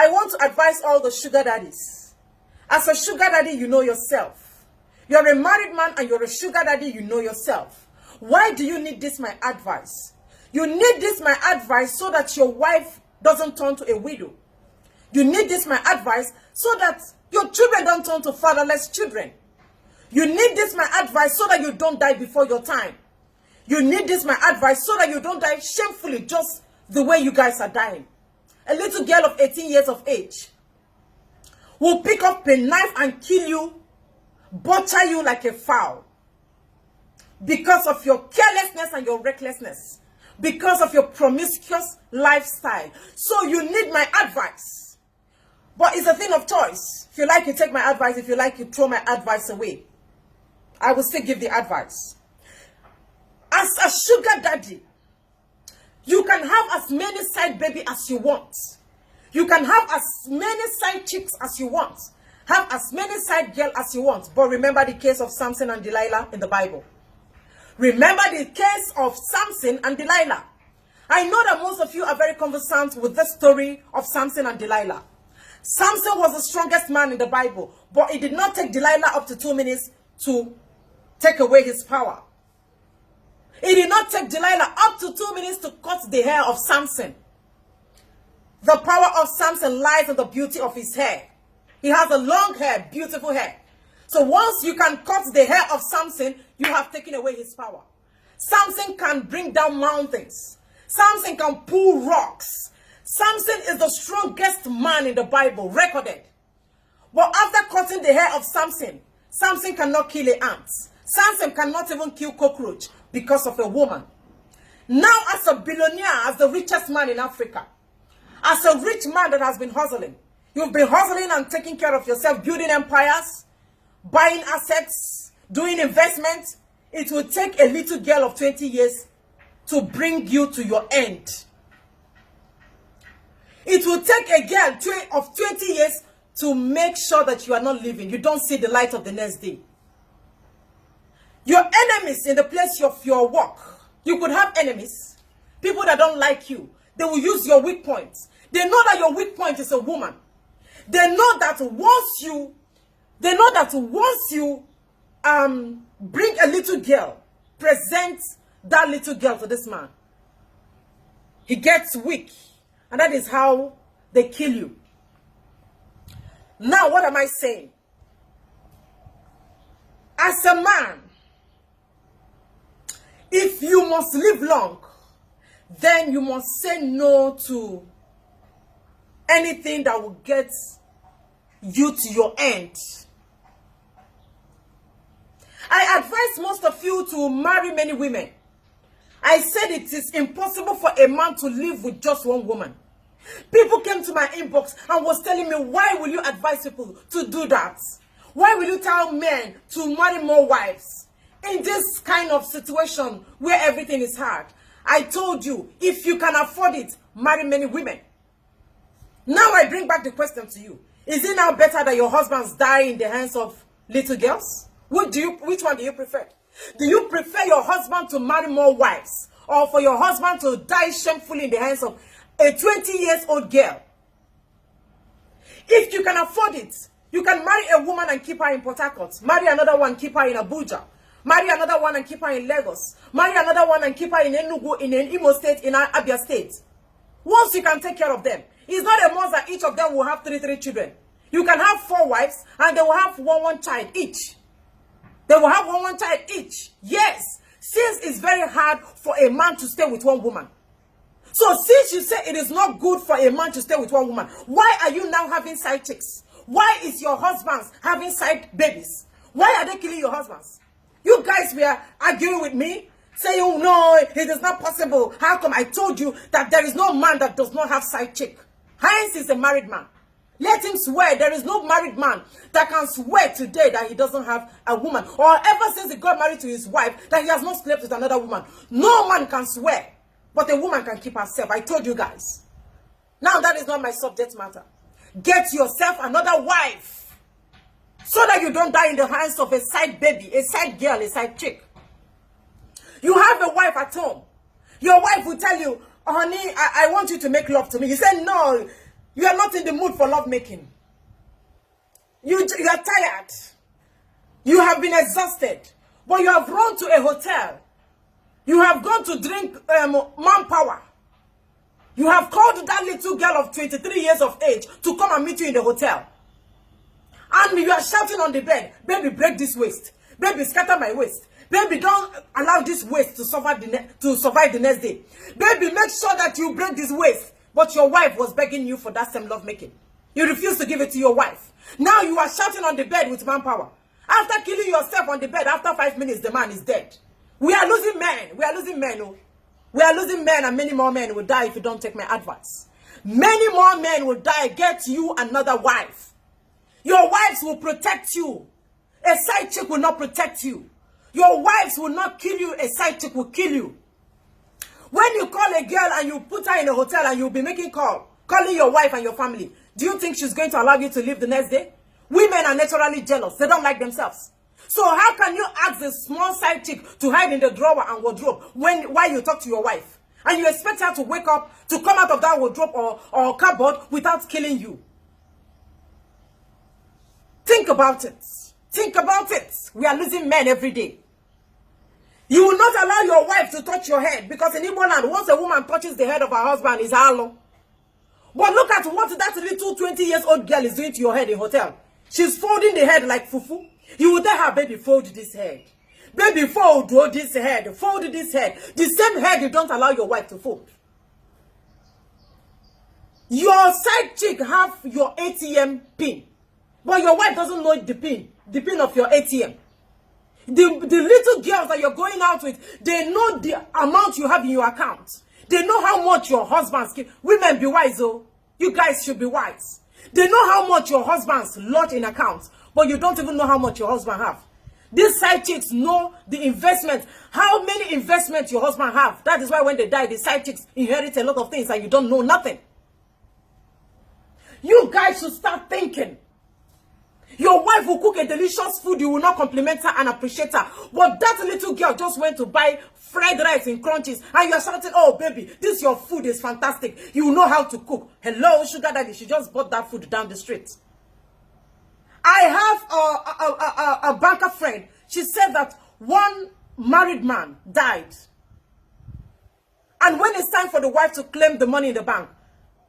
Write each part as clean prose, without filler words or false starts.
I want to advise all the sugar daddies. As a sugar daddy, you know yourself. You're a married man and you're a sugar daddy, you know yourself. Why do you need this, my advice? You need this, my advice, so that your wife doesn't turn to a widow. You need this, my advice, so that your children don't turn to fatherless children. You need this, my advice, so that you don't die before your time. You need this, my advice, so that you don't die shamefully, just the way you guys are dying. A little girl of 18 years of age will pick up a knife and kill you, butcher you like a fowl. Because of your carelessness and your recklessness. Because of your promiscuous lifestyle. So you need my advice. But it's a thing of choice. If you like, you take my advice. If you like, you throw my advice away. I will still give the advice. As a sugar daddy, you can have as many side baby as you want. You can have as many side chicks as you want. Have as many side girl as you want. But remember the case of Samson and Delilah in the Bible. Remember the case of Samson and Delilah. I know that most of you are very conversant with the story of Samson and Delilah. Samson was the strongest man in the Bible, but it did not take Delilah up to 2 minutes to take away his power. It did not take Delilah up to 2 minutes to cut the hair of Samson. The power of Samson lies in the beauty of his hair. He has a long hair, beautiful hair. So once you can cut the hair of Samson, you have taken away his power. Samson can bring down mountains. Samson can pull rocks. Samson is the strongest man in the Bible, recorded. But after cutting the hair of Samson, Samson cannot kill an ant. Samson cannot even kill cockroach because of a woman. Now as a billionaire, as the richest man in Africa, as a rich man that has been hustling, you've been hustling and taking care of yourself, building empires, buying assets, doing investments. It will take a little girl of 20 years to bring you to your end. It will take a girl of 20 years to make sure that you are not living. You don't see the light of the next day. Your enemies in the place of your work. You could have enemies. People that don't like you. They will use your weak points. They know that your weak point is a woman. They know that once you bring a little girl, present that little girl to this man, he gets weak. And that is how they kill you. Now, what am I saying? As a man, if you must live long, then you must say no to anything that will get you to your end. I advise most of you to marry many women. I said it is impossible for a man to live with just one woman. People came to my inbox and was telling me, why will you advise people to do that? Why will you tell men to marry more wives? In this kind of situation where everything is hard. I told you, if you can afford it, marry many women. Now I bring back the question to you. Is it now better that your husbands die in the hands of little girls? Which one do you prefer? Do you prefer your husband to marry more wives, or for your husband to die shamefully in the hands of a 20-year-old girl? If you can afford it, you can marry a woman and keep her in Port Harcourt. Marry another one, keep her in Abuja. Marry another one and keep her in Lagos. Marry another one and keep her in Enugu, in Imo State, in Abia State. Once you can take care of them, it's not a must that each of them will have three children. You can have 4 wives and they will have one child each. They will have one child each. Yes, since it's very hard for a man to stay with one woman. So since you say it is not good for a man to stay with one woman, why are you now having side chicks? Why is your husbands having side babies? Why are they killing your husbands? You guys were arguing with me, saying, oh, no, it is not possible. How come? I told you that there is no man that does not have side chick. Heinz is a married man. Let him swear. There is no married man that can swear today that he doesn't have a woman, or ever since he got married to his wife that he has not slept with another woman. No man can swear, but a woman can keep herself. I told you guys. Now that is not my subject matter. Get yourself another wife so that you don't die in the hands of a side baby, a side girl, a side chick. You have a wife at home. Your wife will tell you, honey, I want you to make love to me. You say, no, You are not in the mood for love making. You are tired. You have been exhausted. But you have run to a hotel. You have gone to drink manpower. You have called that little girl of 23 years of age to come and meet you in the hotel. And you are shouting on the bed, baby, break this waist. Baby, scatter my waist. Baby, don't allow this waist to survive the next day. Baby, make sure that you break this waist. But your wife was begging you for that same love making. You refused to give it to your wife. Now you are shouting on the bed with manpower. After killing yourself on the bed, after 5 minutes, the man is dead. We are losing men. We are losing men. Oh. We are losing men, and many more men will die if you don't take my advice. Many more men will die. Get you another wife. Your wives will protect you. A side chick will not protect you. Your wives will not kill you. A side chick will kill you. When you call a girl and you put her in a hotel and you'll be making calling your wife and your family, do you think she's going to allow you to leave the next day? Women are naturally jealous. They don't like themselves. So how can you ask a small side chick to hide in the drawer and wardrobe while you talk to your wife? And you expect her to wake up, to come out of that wardrobe or cupboard without killing you? Think about it. Think about it. We are losing men every day. You will not allow your wife to touch your head, because in Igbo land, once a woman touches the head of her husband, it's alo. But look at what that little 20-year-old girl is doing to your head in hotel. She's folding the head like fufu. You will tell her, baby, fold this head. Baby, fold this head. Fold this head. The same head you don't allow your wife to fold. Your side chick have your ATM pin. But your wife doesn't know the pin of your ATM. The little girls that you're going out with, they know the amount you have in your account. They know how much your husbands give. Women, be wise, oh. You guys should be wise. They know how much your husbands lodge in accounts, but you don't even know how much your husband have. These side chicks know the investment. How many investments your husband have. That is why when they die, the side chicks inherit a lot of things and you don't know nothing. You guys should start thinking. Your wife will cook a delicious food, you will not compliment her and appreciate her. But that little girl just went to buy fried rice in Crunchies and you're shouting, oh baby, this your food is fantastic. You know how to cook. Hello, sugar daddy, she just bought that food down the street. I have a banker friend. She said that one married man died. And when it's time for the wife to claim the money in the bank,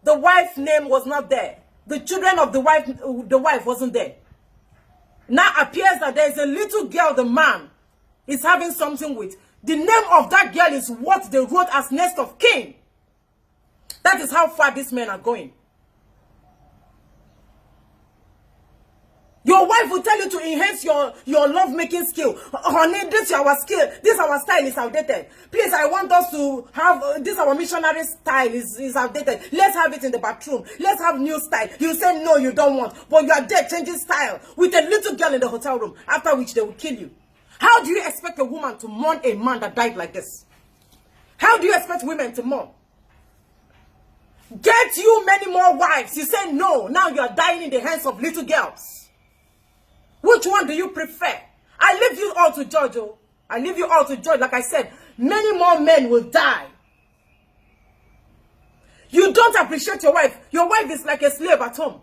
the wife's name was not there. The children of the wife wasn't there. Now appears that there is a little girl the man is having something with. The name of that girl is what they wrote as next of kin. That is how far these men are going. Your wife will tell you to enhance your love-making skill. Honey, this is our skill. This our style is outdated. Please, I want us to have, this our missionary style is outdated. Let's have it in the bathroom. Let's have new style. You say no, you don't want. But you are there changing style with a little girl in the hotel room, after which they will kill you. How do you expect a woman to mourn a man that died like this? How do you expect women to mourn? Get you many more wives. You say no. Now you are dying in the hands of little girls. Which one do you prefer? I leave you all to judge. Oh. I leave you all to judge. Like I said, many more men will die. You don't appreciate your wife. Your wife is like a slave at home.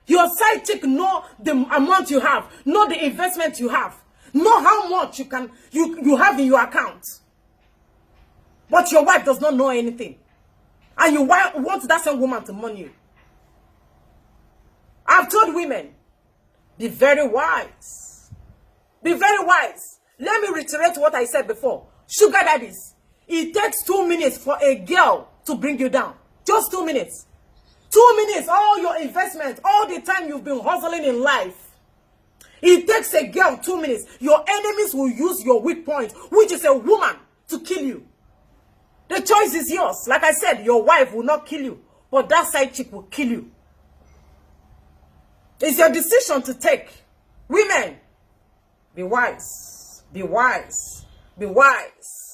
Your side chick know the amount you have, know the investment you have, know how much you have in your account. But your wife does not know anything. And you want that same woman to mourn you. I've told women, be very wise. Be very wise. Let me reiterate what I said before. Sugar daddies. It takes 2 minutes for a girl to bring you down. Just 2 minutes. 2 minutes. All your investment, all the time you've been hustling in life. It takes a girl 2 minutes. Your enemies will use your weak point, which is a woman, to kill you. The choice is yours. Like I said, your wife will not kill you, but that side chick will kill you. It's your decision to take. Women, be wise. Be wise. Be wise.